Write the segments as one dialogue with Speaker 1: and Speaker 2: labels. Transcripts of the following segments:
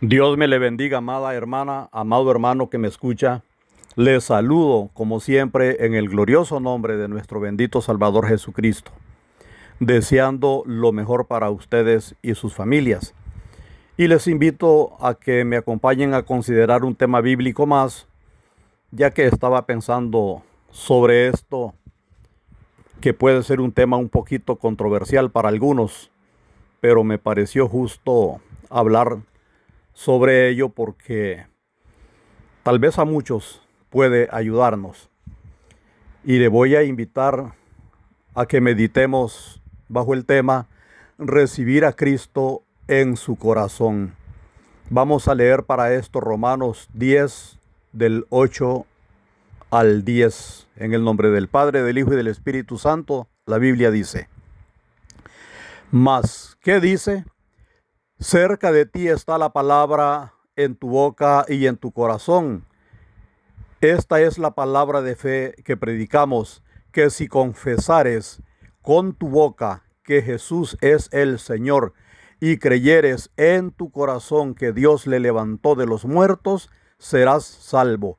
Speaker 1: Dios me le bendiga, amada hermana, amado hermano que me escucha. Les saludo, como siempre, en el glorioso nombre de nuestro bendito Salvador Jesucristo, deseando lo mejor para ustedes y sus familias. Y les invito a que me acompañen a considerar un tema bíblico más, ya que estaba pensando sobre esto, que puede ser un tema un poquito controversial para algunos, pero me pareció justo hablar sobre ello porque tal vez a muchos puede ayudarnos. Y le voy a invitar a que meditemos bajo el tema recibir a Cristo en su corazón. Vamos a leer para esto Romanos 10 del 8 al 10. En el nombre del Padre, del Hijo y del Espíritu Santo, la Biblia dice: Mas, ¿qué dice? Cerca de ti está la palabra en tu boca y en tu corazón. Esta es la palabra de fe que predicamos, que si confesares con tu boca que Jesús es el Señor y creyeres en tu corazón que Dios le levantó de los muertos, serás salvo.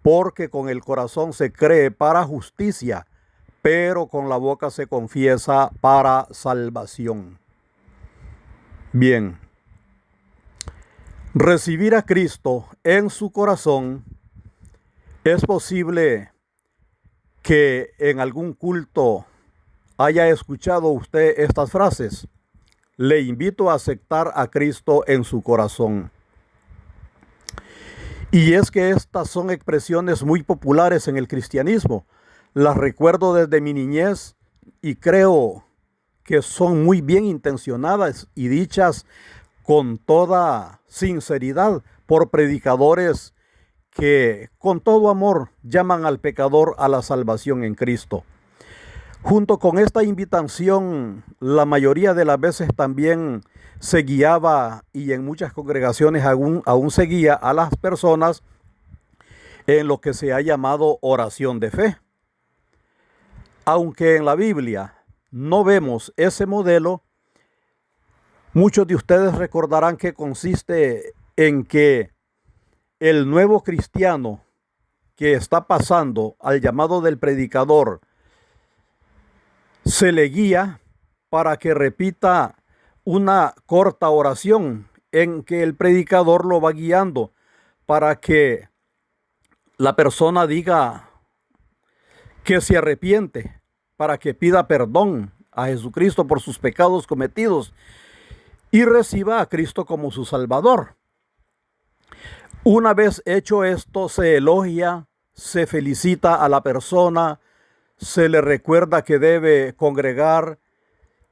Speaker 1: Porque con el corazón se cree para justicia, pero con la boca se confiesa para salvación. Bien, recibir a Cristo en su corazón. Es posible que en algún culto haya escuchado usted estas frases: le invito a aceptar a Cristo en su corazón. Y es que estas son expresiones muy populares en el cristianismo. Las recuerdo desde mi niñez y creo que son muy bien intencionadas y dichas con toda sinceridad por predicadores que con todo amor llaman al pecador a la salvación en Cristo. Junto con esta invitación, la mayoría de las veces también se guiaba, y en muchas congregaciones aún se guía a las personas en lo que se ha llamado oración de fe. Aunque en la Biblia no vemos ese modelo, muchos de ustedes recordarán que consiste en que el nuevo cristiano que está pasando al llamado del predicador se le guía para que repita una corta oración en que el predicador lo va guiando para que la persona diga que se arrepiente, para que pida perdón a Jesucristo por sus pecados cometidos y reciba a Cristo como su Salvador. Una vez hecho esto, se elogia, se felicita a la persona, se le recuerda que debe congregar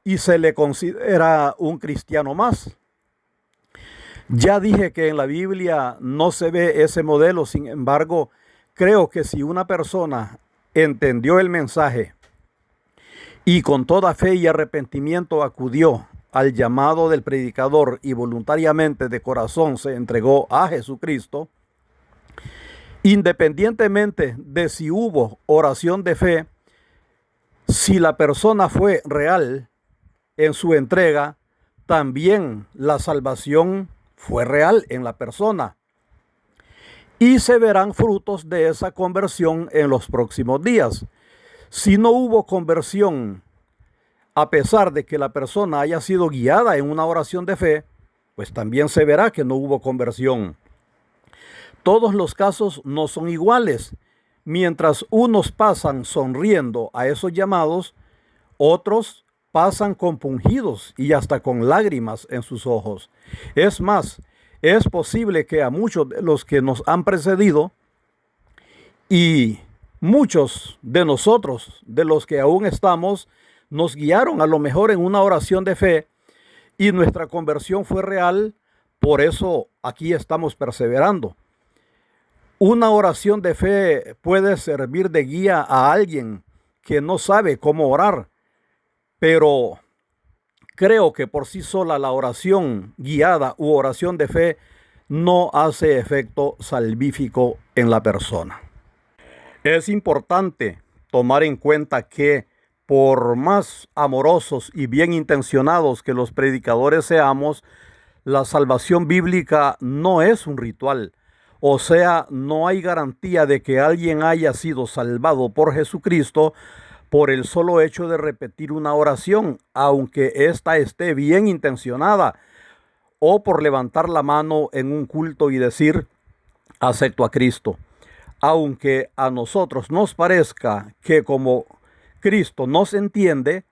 Speaker 1: y se le considera un cristiano más. Ya dije que en la Biblia no se ve ese modelo. Sin embargo, creo que si una persona entendió el mensaje y con toda fe y arrepentimiento acudió al llamado del predicador y voluntariamente de corazón se entregó a Jesucristo, independientemente de si hubo oración de fe, si la persona fue real en su entrega, también la salvación fue real en la persona. Y se verán frutos de esa conversión en los próximos días. Si no hubo conversión, a pesar de que la persona haya sido guiada en una oración de fe, pues también se verá que no hubo conversión. Todos los casos no son iguales. Mientras unos pasan sonriendo a esos llamados, otros pasan compungidos y hasta con lágrimas en sus ojos. Es más, es posible que a muchos de los que nos han precedido y muchos de nosotros, de los que aún estamos, nos guiaron a lo mejor en una oración de fe y nuestra conversión fue real. Por eso aquí estamos perseverando. Una oración de fe puede servir de guía a alguien que no sabe cómo orar, pero creo que por sí sola la oración guiada u oración de fe no hace efecto salvífico en la persona. Es importante tomar en cuenta que por más amorosos y bien intencionados que los predicadores seamos, La salvación bíblica no es un ritual. O sea, no hay garantía de que alguien haya sido salvado por Jesucristo por el solo hecho de repetir una oración, aunque ésta esté bien intencionada, o por levantar la mano en un culto y decir, acepto a Cristo. Aunque a nosotros nos parezca que como Cristo nos entiende,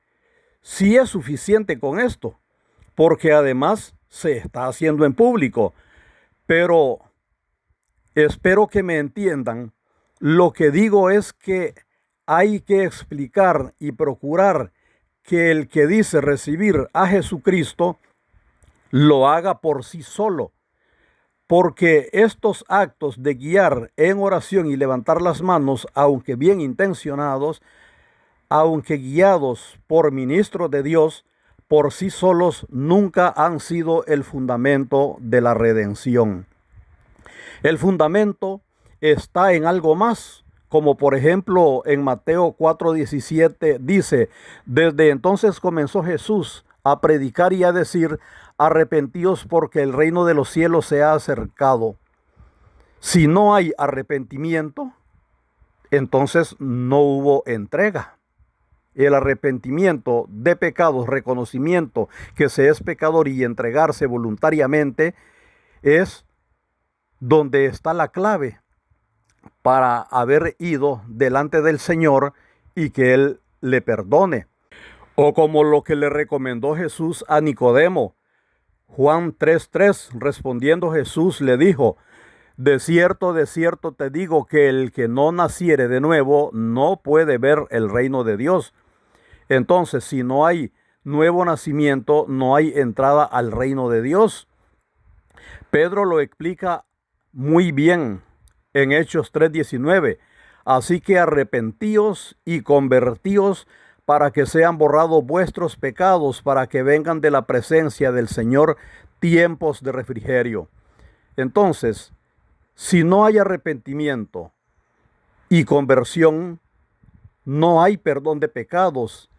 Speaker 1: sí es suficiente con esto, porque además se está haciendo en público. Pero espero que me entiendan. Lo que digo es que hay que explicar y procurar que el que dice recibir a Jesucristo lo haga por sí solo, porque estos actos de guiar en oración y levantar las manos, aunque bien intencionados, aunque guiados por ministros de Dios, por sí solos nunca han sido el fundamento de la redención. El fundamento está en algo más, como por ejemplo en Mateo 4:17 dice, desde entonces comenzó Jesús a predicar y a decir, arrepentíos porque el reino de los cielos se ha acercado. Si no hay arrepentimiento, entonces no hubo entrega. El arrepentimiento de pecados, reconocimiento que se es pecador y entregarse voluntariamente es donde está la clave para haber ido delante del Señor y que Él le perdone. O como lo que le recomendó Jesús a Nicodemo. Juan 3:3, respondiendo Jesús le dijo, de cierto te digo que el que no naciere de nuevo no puede ver el reino de Dios. Entonces, si no hay nuevo nacimiento, no hay entrada al reino de Dios. Pedro lo explica muy bien en Hechos 3:19. Así que arrepentíos y convertíos para que sean borrados vuestros pecados, para que vengan de la presencia del Señor tiempos de refrigerio. Entonces, si no hay arrepentimiento y conversión, no hay perdón de pecados.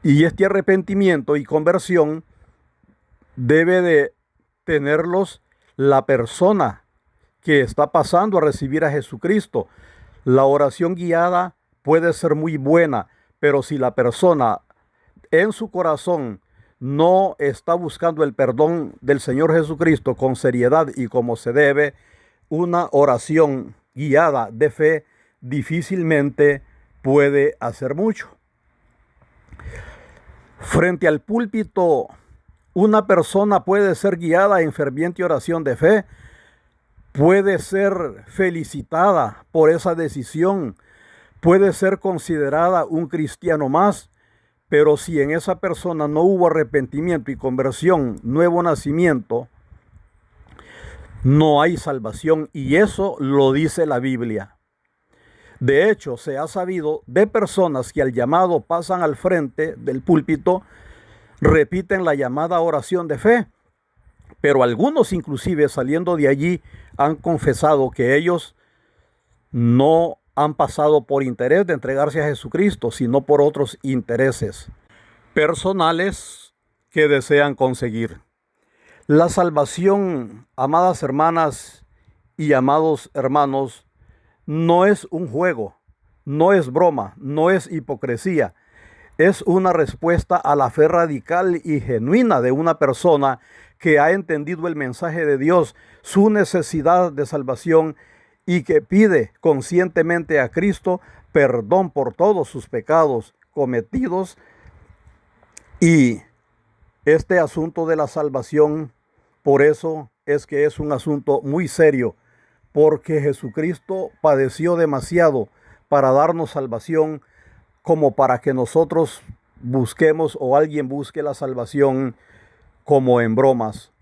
Speaker 1: Y este arrepentimiento y conversión debe de tenerlos la persona que está pasando a recibir a Jesucristo. La oración guiada puede ser muy buena, pero si la persona en su corazón no está buscando el perdón del Señor Jesucristo con seriedad y como se debe, una oración guiada de fe difícilmente puede hacer mucho. Frente al púlpito, una persona puede ser guiada en ferviente oración de fe, puede ser felicitada por esa decisión, puede ser considerada un cristiano más, pero si en esa persona no hubo arrepentimiento y conversión, nuevo nacimiento, no hay salvación, y eso lo dice la Biblia. De hecho, se ha sabido de personas que al llamado pasan al frente del púlpito, repiten la llamada oración de fe, pero algunos inclusive saliendo de allí han confesado que ellos no han pasado por interés de entregarse a Jesucristo, sino por otros intereses personales que desean conseguir. La salvación, amadas hermanas y amados hermanos, no es un juego, no es broma, no es hipocresía. Es una respuesta a la fe radical y genuina de una persona que ha entendido el mensaje de Dios, su necesidad de salvación y que pide conscientemente a Cristo perdón por todos sus pecados cometidos. Y este asunto de la salvación, por eso es que es un asunto muy serio, porque Jesucristo padeció demasiado para darnos salvación como para que nosotros busquemos o alguien busque la salvación como en bromas,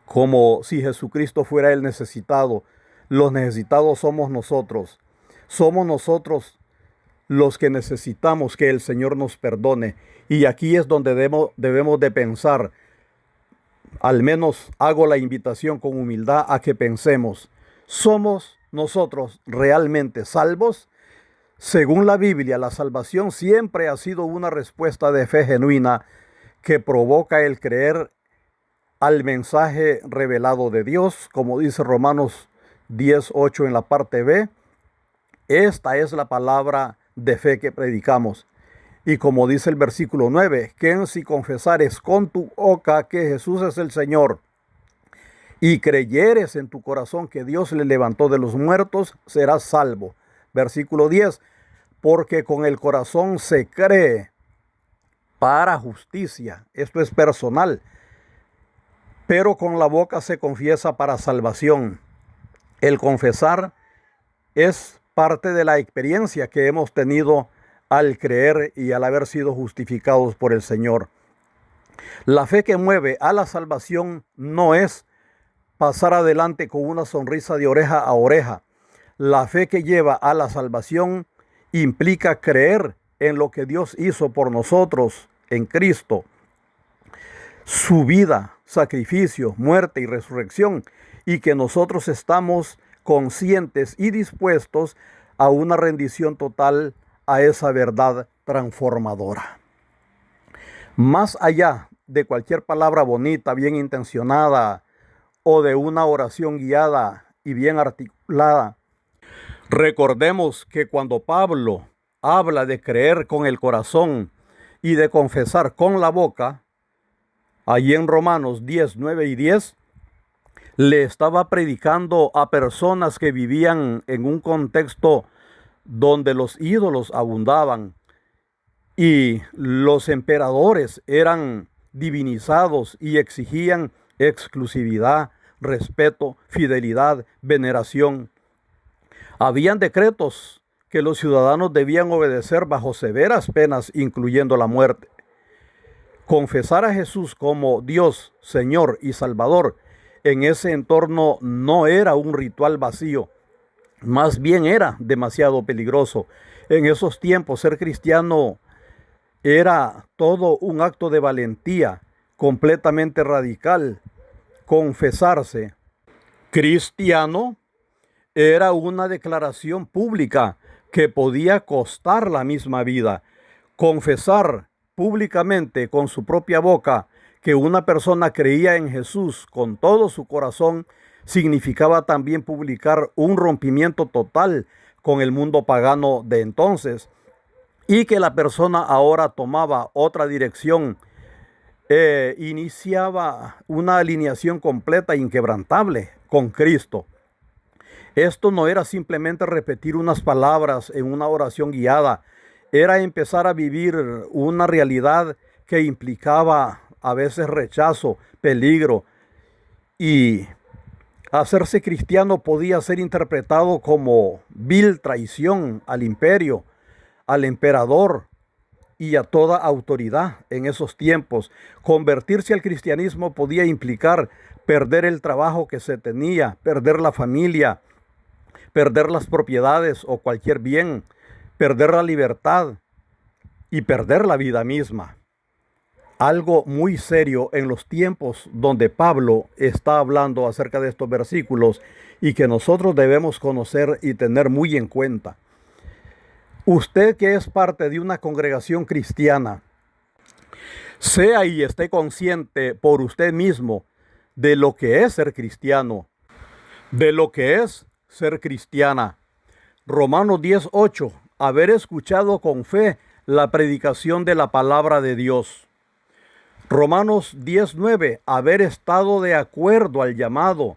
Speaker 1: como si Jesucristo fuera el necesitado. Los necesitados somos nosotros. Somos nosotros los que necesitamos que el Señor nos perdone. Y aquí es donde debemos de pensar. Al menos hago la invitación con humildad a que pensemos. ¿Somos nosotros realmente salvos? Según la Biblia, la salvación siempre ha sido una respuesta de fe genuina que provoca el creer al mensaje revelado de Dios, como dice Romanos 10:8 en la parte B. Esta es la palabra de fe que predicamos. Y como dice el versículo 9, que si confesares con tu boca que Jesús es el Señor y creyeres en tu corazón que Dios le levantó de los muertos, serás salvo. Versículo 10, porque con el corazón se cree para justicia. Esto es personal. Pero con la boca se confiesa para salvación. El confesar es parte de la experiencia que hemos tenido al creer y al haber sido justificados por el Señor. La fe que mueve a la salvación no es pasar adelante con una sonrisa de oreja a oreja. La fe que lleva a la salvación implica creer en lo que Dios hizo por nosotros en Cristo. Su vida, sacrificio, muerte y resurrección, y que nosotros estamos conscientes y dispuestos a una rendición total a esa verdad transformadora. Más allá de cualquier palabra bonita, bien intencionada, o de una oración guiada y bien articulada, recordemos que cuando Pablo habla de creer con el corazón y de confesar con la boca, allí en Romanos 10, 9 y 10, le estaba predicando a personas que vivían en un contexto donde los ídolos abundaban y los emperadores eran divinizados y exigían exclusividad, respeto, fidelidad, veneración. Habían decretos que los ciudadanos debían obedecer bajo severas penas, incluyendo la muerte. Confesar a Jesús como Dios, Señor y Salvador en ese entorno no era un ritual vacío, más bien era demasiado peligroso. En esos tiempos ser cristiano era todo un acto de valentía, completamente radical. Confesarse cristiano era una declaración pública que podía costar la misma vida. Confesar públicamente con su propia boca que una persona creía en Jesús con todo su corazón significaba también publicar un rompimiento total con el mundo pagano de entonces, y que la persona ahora tomaba otra dirección, iniciaba una alineación completa e inquebrantable con Cristo. Esto no era simplemente repetir unas palabras en una oración guiada, era empezar a vivir una realidad que implicaba a veces rechazo, peligro, y hacerse cristiano podía ser interpretado como vil traición al imperio, al emperador y a toda autoridad en esos tiempos. Convertirse al cristianismo podía implicar perder el trabajo que se tenía, perder la familia, perder las propiedades o cualquier bien, perder la libertad y perder la vida misma. Algo muy serio en los tiempos donde Pablo está hablando acerca de estos versículos y que nosotros debemos conocer y tener muy en cuenta. Usted que es parte de una congregación cristiana, sea y esté consciente por usted mismo de lo que es ser cristiano, de lo que es ser cristiana. Romanos 10:8, haber escuchado con fe la predicación de la palabra de Dios. Romanos 10:9, haber estado de acuerdo al llamado,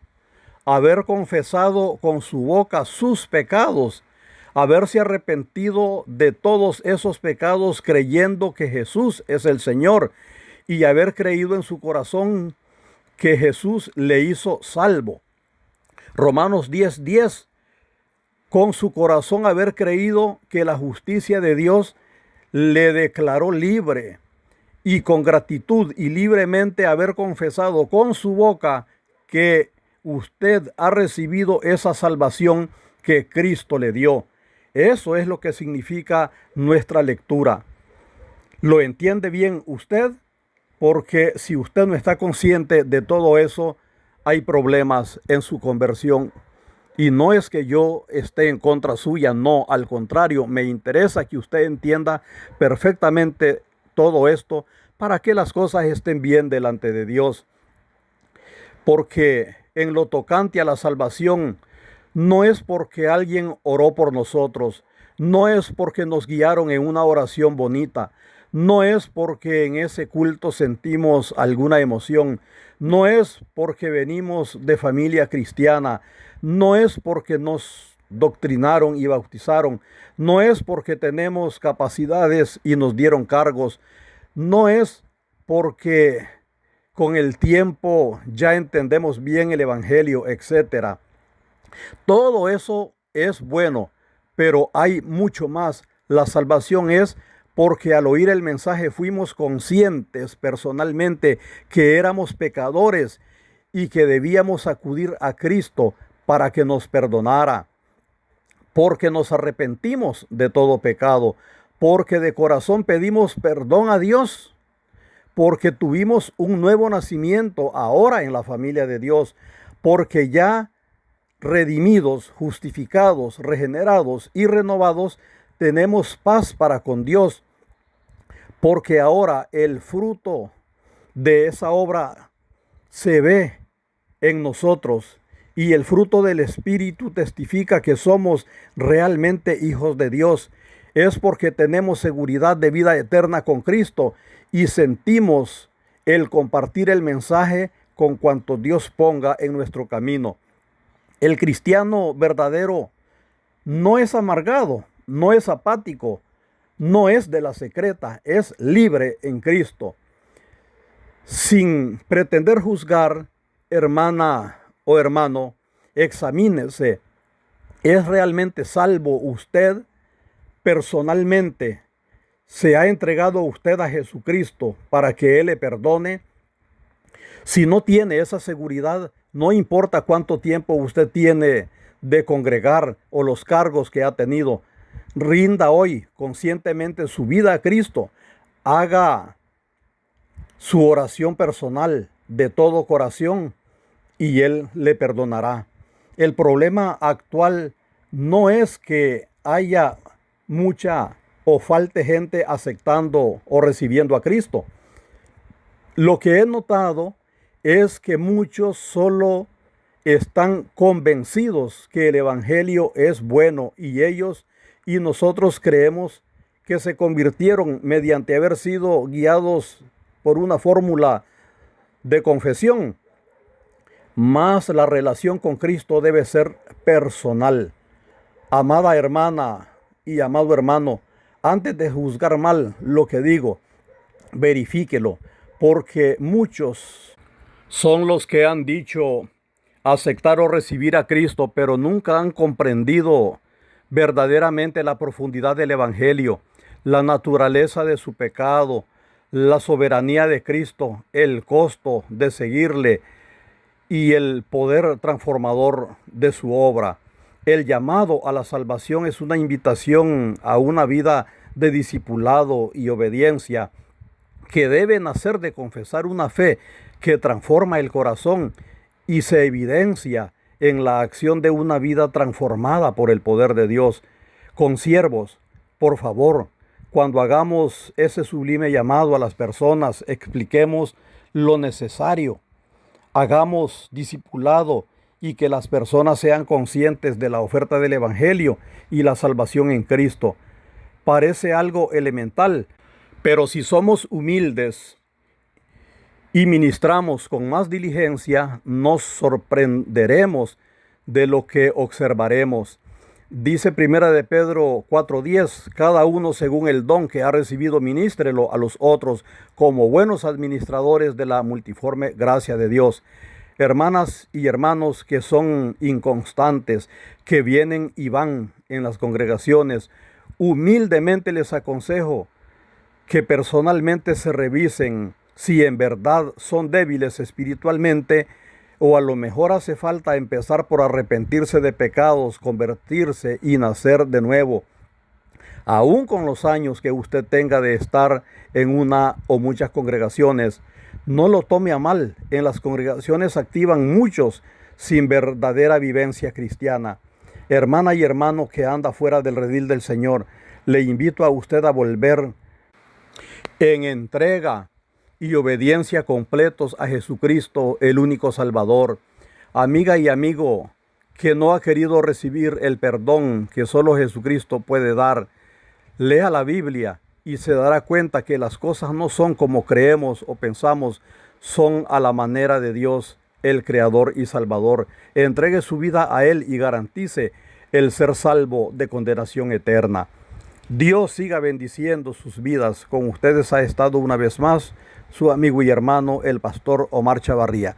Speaker 1: haber confesado con su boca sus pecados, haberse arrepentido de todos esos pecados creyendo que Jesús es el Señor y haber creído en su corazón que Jesús le hizo salvo. Romanos 10:10, con su corazón haber creído que la justicia de Dios le declaró libre, y con gratitud y libremente haber confesado con su boca que usted ha recibido esa salvación que Cristo le dio. Eso es lo que significa nuestra lectura. ¿Lo entiende bien usted? Porque si usted no está consciente de todo eso, hay problemas en su conversión. Y no es que yo esté en contra suya, no, al contrario, me interesa que usted entienda perfectamente todo esto para que las cosas estén bien delante de Dios. porque en lo tocante a la salvación, no es porque alguien oró por nosotros, no es porque nos guiaron en una oración bonita, no es porque en ese culto sentimos alguna emoción, no es porque venimos de familia cristiana, no es porque nos doctrinaron y bautizaron, no es porque tenemos capacidades y nos dieron cargos, no es porque con el tiempo ya entendemos bien el evangelio, etcétera. Todo eso es bueno, pero hay mucho más. La salvación es porque al oír el mensaje fuimos conscientes personalmente que éramos pecadores y que debíamos acudir a Cristo para que nos perdonara, porque nos arrepentimos de todo pecado, porque de corazón pedimos perdón a Dios, porque tuvimos un nuevo nacimiento ahora en la familia de Dios, porque ya redimidos, justificados, regenerados y renovados, tenemos paz para con Dios, porque ahora el fruto de esa obra se ve en nosotros y el fruto del Espíritu testifica que somos realmente hijos de Dios. Es porque tenemos seguridad de vida eterna con Cristo y sentimos el compartir el mensaje con cuanto Dios ponga en nuestro camino. El cristiano verdadero no es amargado, no es apático, no es de la secreta, es libre en Cristo. Sin pretender juzgar, hermana o hermano, examínese. ¿Es realmente salvo usted personalmente? ¿Se ha entregado usted a Jesucristo para que Él le perdone? Si no tiene esa seguridad, no importa cuánto tiempo usted tiene de congregar o los cargos que ha tenido, rinda hoy conscientemente su vida a Cristo. Haga su oración personal de todo corazón y Él le perdonará. El problema actual no es que haya mucha o falte gente aceptando o recibiendo a Cristo. Lo que he notado es que muchos solo están convencidos que el evangelio es bueno y ellos y nosotros creemos que se convirtieron mediante haber sido guiados por una fórmula de confesión. Mas la relación con Cristo debe ser personal. Amada hermana y amado hermano, antes de juzgar mal lo que digo, verifíquelo, porque muchos son los que han dicho aceptar o recibir a Cristo, pero nunca han comprendido verdaderamente la profundidad del evangelio, la naturaleza de su pecado, la soberanía de Cristo, el costo de seguirle y el poder transformador de su obra. El llamado a la salvación es una invitación a una vida de discipulado y obediencia que debe nacer de confesar una fe que transforma el corazón y se evidencia en la acción de una vida transformada por el poder de Dios. Consiervos, por favor, cuando hagamos ese sublime llamado a las personas, expliquemos lo necesario. Hagamos discipulado y que las personas sean conscientes de la oferta del Evangelio y la salvación en Cristo. Parece algo elemental, pero si somos humildes y ministramos con más diligencia, nos sorprenderemos de lo que observaremos. Dice Primera de Pedro 4:10, cada uno según el don que ha recibido, ministrelo a los otros como buenos administradores de la multiforme gracia de Dios. Hermanas y hermanos que son inconstantes, que vienen y van en las congregaciones, humildemente les aconsejo que personalmente se revisen si en verdad son débiles espiritualmente, o a lo mejor hace falta empezar por arrepentirse de pecados, convertirse y nacer de nuevo. Aún con los años que usted tenga de estar en una o muchas congregaciones, no lo tome a mal. En las congregaciones activan muchos sin verdadera vivencia cristiana. Hermana y hermano que anda fuera del redil del Señor, le invito a usted a volver en entrega y obediencia completos a Jesucristo, el único Salvador. Amiga y amigo que no ha querido recibir el perdón que solo Jesucristo puede dar, lea la Biblia y se dará cuenta que las cosas no son como creemos o pensamos, son a la manera de Dios, el Creador y Salvador. Entregue su vida a Él y garantice el ser salvo de condenación eterna. Dios siga bendiciendo sus vidas. Con ustedes ha estado una vez más su amigo y hermano, el pastor Omar Chavarría.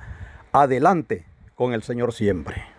Speaker 1: Adelante con el Señor siempre.